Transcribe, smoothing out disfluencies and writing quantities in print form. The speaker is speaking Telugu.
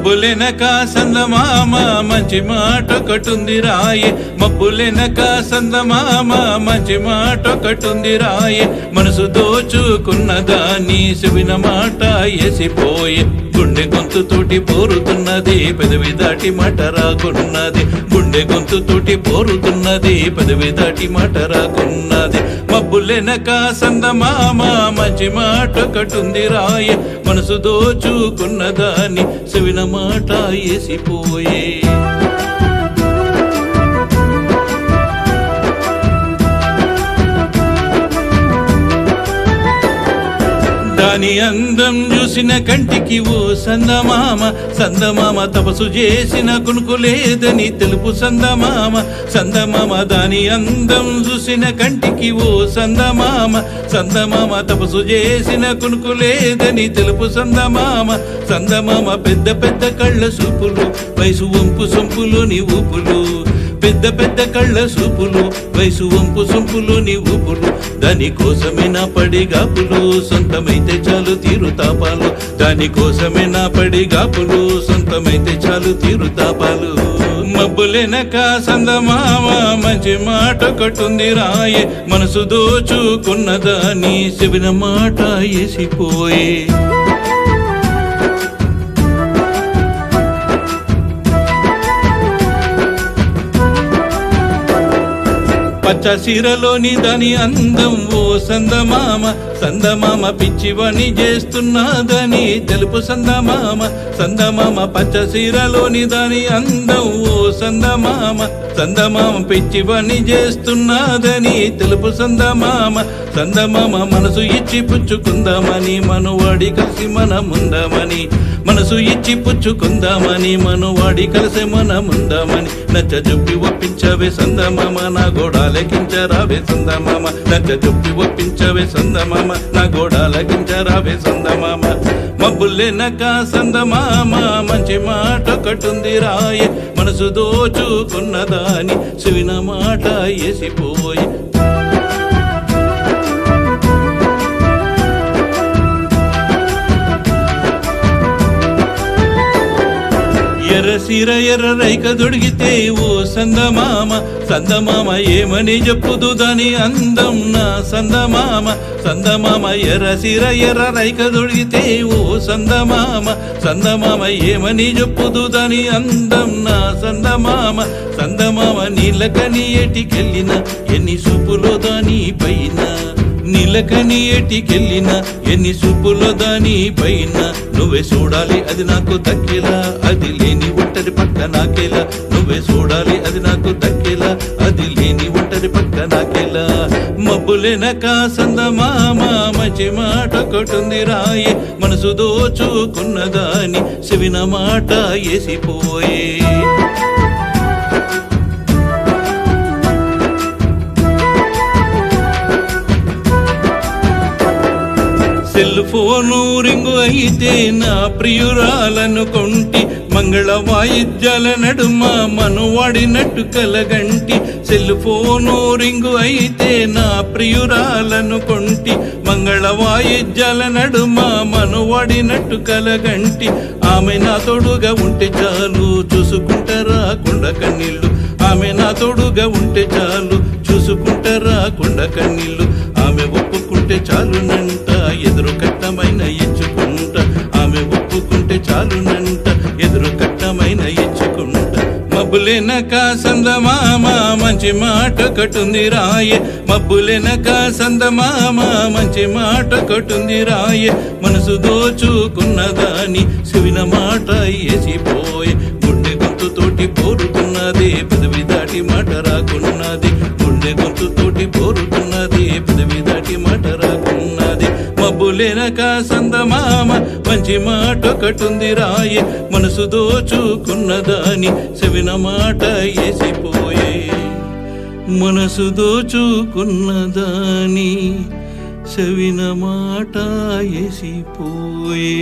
మబ్బులెనక సందమామ మంచి మాట ఒకటుంది రాయే, మబ్బులెనక సందమామ మంచి మాట ఒకటుంది రాయే. మనసు దోచుకున్న దాన్ని చెవిన మాట ఎసిపోయే, గుండె గొంతుతోటి పోరుతున్నది పెదవి దాటి మాట రాకున్నది, గుండె గొంతుతోటి పోరుతున్నది పెదవి దాటి మాట రాకున్నది. మబ్బులెనక సందమామ మంచి మాట ఒకటుంది రాయే, మనసు దోచుకున్న దాన్ని చెవిన మాట ఎసిపోయే. దాని అందం చూసిన కంటికి ఓ సందమామ, సందమామ తపసు చేసిన కునుకు లేదని తెలుపు సందమామ, సందమామ దాని అందం చూసిన కంటికి ఓ సందమామ, సందమామ తపసు చేసిన కునుకు లేదని తెలుపు సందమామ, సందమామ పెద్ద పెద్ద కళ్ళ సూపులు వయసు వంపు సొంపులోని ఊపులు, పెద్ద పెద్ద కళ్ళ సూపులు వయసు వంపు సొంపులోని ఊపులు, దానికోసమే నా పడిగాపులు సొంతమైతే చాలు తీరుతాపాలు, దానికోసమే నా పడిగాపులు సొంతమైతే చాలు తీరుతాపాలు. మబ్బులెనక సందమామ మంచి మాట ఒకటుంది రాయే, మనసు దోచుకున్న దాన్ని చెవిన మాట ఎసిపోయే. పచ్చ సీరలోని దాని అందం ఓ సందమామ, సందమామ పిచ్చివని చేస్తున్నదని తెలుపు సందమామ, సందమామ పచ్చ సీరలోని దాని అందం ఓ సందమామ, సందమామ పిచ్చివని చేస్తున్నదని తెలుపు సందమామ, సందమామ మనసు ఇచ్చి పుచ్చుకుందామని మనువాడి కలిసి మనముందామని, మనసు ఇచ్చి పుచ్చుకుందామని మనువాడి కలిసి మనముందామని, నచ్చ జుప్పి ఒప్పించవే సందమామ నా గోడాలకించరావే సందమామ, నచ్చ జుప్పి ఒప్పించవే సందమామ నా గోడాలకించరావే సందమామ. మబ్బులెనక సందమామ మంచి మాట ఒకటుంది రాయే, మనసు దోచుకున్న దాని చెవిన మాట ఎసిపోయే. ఎర్ర సీర ఎర్ర రైక దొడిగితే ఓ సందమామ, సందమామ ఏమని చెప్పుదు దాని అందం నా సందమామ, సందమామ ఎర్ర సీర ఎర్ర రైక దొడిగితే ఓ సందమామ, సందమామ ఏమని చెప్పుదు దాని అందం నా సందమామ, సందమామ నీలకని ఎటికెళ్ళిన ఎన్ని సూపులో దాని పైన, నీలకని ఎటికెళ్ళిన ఎన్ని సూపులో దాని పైన, నువ్వే చూడాలి అది నాకు దక్కేలా అది లేని ఒంటరి పక్క నాకేలా, నువ్వే చూడాలి అది నాకు దక్కేలా అది లేని ఒంటరి పక్క నాకేలా. మబ్బులెనక సందమామ మంచి మాట ఒకటుంది రాయే, మనసు దోచుకున్న దాని చెవిన మాట ఎసిపోయే. సెల్ ఫోను రింగు అయితే నా ప్రియురాలను కొంటి, మంగళ వాయిద్యాల నడుమ మనువాడినట్టు కలగంటి, సెల్ ఫోను రింగు అయితే నా ప్రియురాలను కొంటి, మంగళ వాయిద్యాల నడుమ మనువాడినట్టు కలగంటి, ఆమె నా తోడుగా ఉంటే చాలు చూసుకుంటారా కొండ కన్నీళ్ళు, ఆమె నా తోడుగా ఉంటే చాలు చూసుకుంటారా కొండ కన్నీళ్ళు, ఆమె ఒప్పుకుంటే చాలునంట ఎదురు కట్టమైన ఇచ్చుకుంట, ఆమె ఒప్పుకుంటే చాలునంట ఎదురు కట్టమైన ఇచ్చుకుంట. మబ్బులెనక సందమామ మంచి మాట ఒకటుంది రాయే, మబ్బులెనక సందమామ మంచి మాట ఒకటుంది రాయే, మనసు దోచుకున్న దాని చెవిన మాట ఎసిపోయే, గుండె గొంతుతోటి పోరుతున్నది పెదవి దాటి మాట రాకున్నది, గుండె గొంతుతోటి పోరుతున్నది పెదవి దాటి మాట రాకున్నది. మబ్బులెనక సందమామ మంచి మాట ఒకటుంది రాయే, మనసు దోచుకున్న దాని చెవిన మాట ఎసిపోయే, మనసు దోచుకున్న దాని చెవిన మాట ఎసిపోయే.